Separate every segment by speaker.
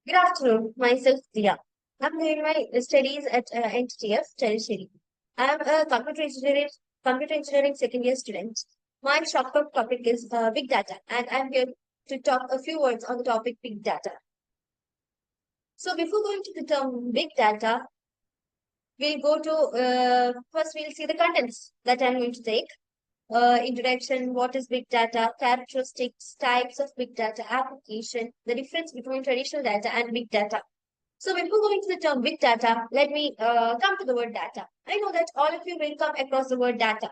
Speaker 1: Good afternoon. Myself, Diya. I'm doing my studies at NTTF Tellicherry. I'm a computer engineering second year student. My Shoptalk topic is big data, and I'm here to talk a few words on the topic big data. So before going to the term big data, we'll go to first we'll see the contents that I'm going to take. Introduction, what is big data, characteristics, types of big data, application, the difference between traditional data and big data. So before going to the term big data, let me come to the word data. I know that all of you will come across the word data.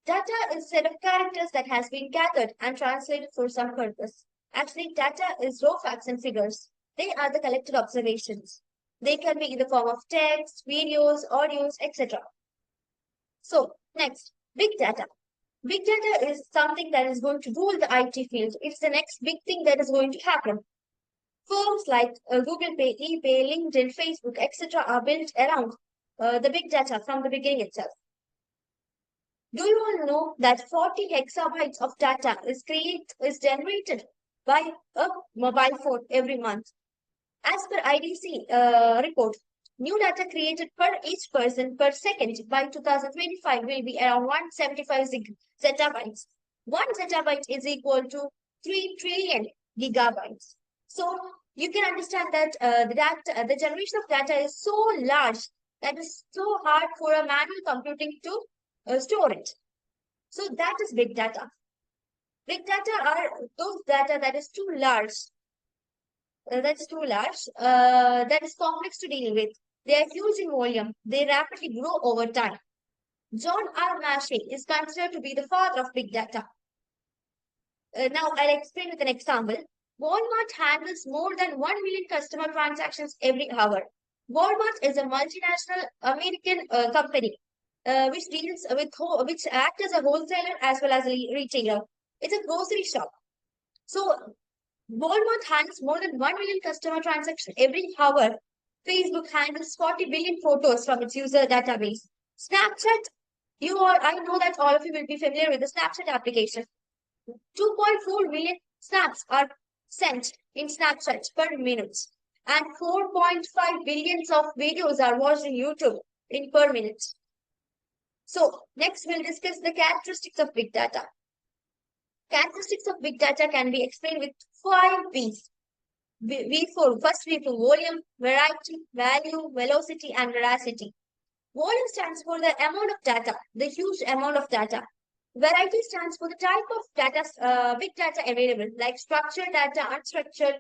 Speaker 1: Data is a set of characters that has been gathered and translated for some purpose. Actually, data is raw facts and figures. They are the collected observations. They can be in the form of text, videos, audios, etc. So, next, big data. Big data is something that is going to rule the IT field. It's the next big thing that is going to happen. Firms like Google Pay, eBay, LinkedIn, Facebook, etc. are built around the big data from the beginning itself. Do you all know that 40 hexabytes of data is generated by a mobile phone every month? As per IDC report, new data created per each person per second by 2025 will be around 175 zettabytes. 1 zettabyte is equal to 3 trillion gigabytes. So you can understand that the generation of data is so large that is so hard for a manual computing to store it. So that is big data. Big data are those data that is too large that is complex to deal with. They are huge in volume. They rapidly grow over time. John R. Massey is considered to be the father of big data. Now, I'll explain with an example. Walmart handles more than 1 million customer transactions every hour. Walmart is a multinational American company which deals with which acts as a wholesaler as well as a retailer. It's a grocery shop. So Walmart handles more than 1 million customer transactions every hour. Facebook handles 40 billion photos from its user database. Snapchat, I know that all of you will be familiar with the Snapchat application. 2.4 million snaps are sent in Snapchat per minute, and 4.5 billions of videos are watched in YouTube in per minute. So next we'll discuss the characteristics of big data. Characteristics of big data can be explained with 5 V's. First V for volume, variety, value, velocity, and veracity. Volume stands for the amount of data, the huge amount of data. Variety stands for the type of data, big data available, like structured data, unstructured,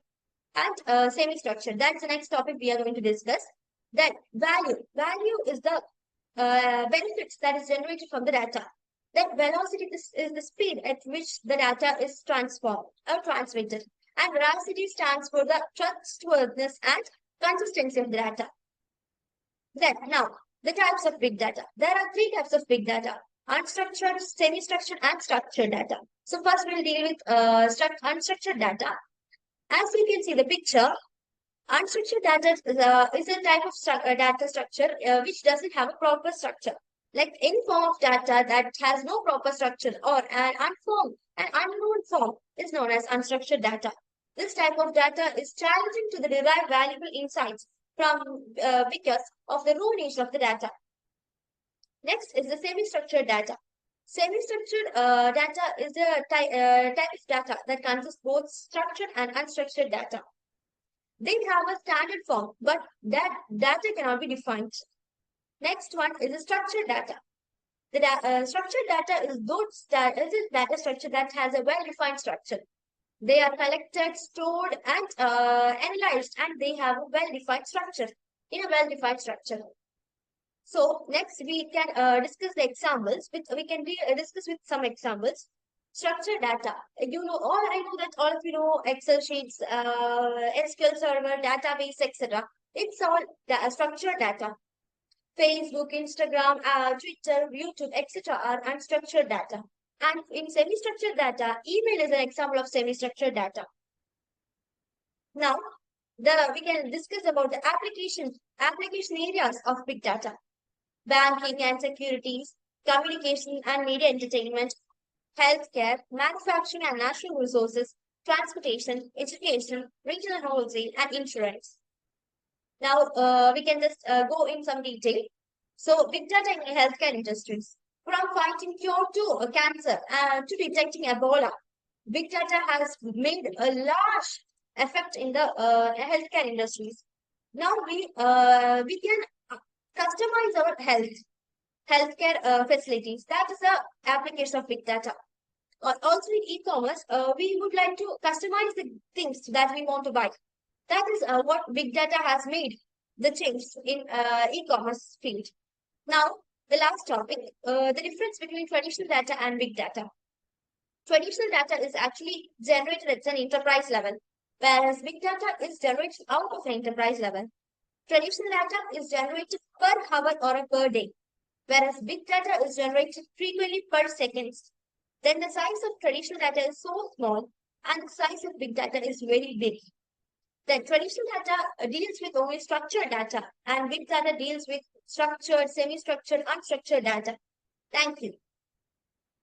Speaker 1: and semi-structured. That's the next topic we are going to discuss. Then value. Value is the benefits that is generated from the data. Then velocity is the speed at which the data is transformed or transmitted. And veracity stands for the trustworthiness and consistency of the data. Then now, the types of big data. There are 3 types of big data: unstructured, semi-structured, and structured data. So first we'll deal with unstructured data. As you can see the picture, unstructured data is a type of data structure which doesn't have a proper structure. Like any form of data that has no proper structure or an unknown form is known as unstructured data. This type of data is challenging to derive valuable insights from because of the raw nature of the data. Next is the semi-structured data. Semi-structured data is a type of data that consists both structured and unstructured data. They have a standard form, but that data cannot be defined. Next one is the structured data. The structured data is a data structure that has a well-defined structure. They are collected, stored, and analyzed, and they have a well-defined structure. In a well-defined structure. So next we can discuss the examples. Discuss with some examples. Structured data. I know that all of you know Excel sheets, SQL Server, database, etc. It's all structured data. Facebook, Instagram, Twitter, YouTube, etc. are unstructured data. And in semi-structured data, email is an example of semi-structured data. Now, we can discuss about the application areas of big data. Banking and securities, communication and media entertainment, healthcare, manufacturing and natural resources, transportation, education, retail and wholesale, and insurance. Now, we can just go in some detail. So, big data in the healthcare industries. From fighting cure to cancer to detecting Ebola, big data has made a large effect in the healthcare industries. Now, we can customize our healthcare facilities. That is the application of big data. Also in e-commerce, we would like to customize the things that we want to buy. That is what big data has made the change in e-commerce field. Now, the last topic, the difference between traditional data and big data. Traditional data is actually generated at an enterprise level, whereas big data is generated out of an enterprise level. Traditional data is generated per hour or per day, whereas big data is generated frequently per second. Then the size of traditional data is so small and the size of big data is very big. Then traditional data deals with only structured data and big data deals with structured, semi-structured, unstructured data. Thank you.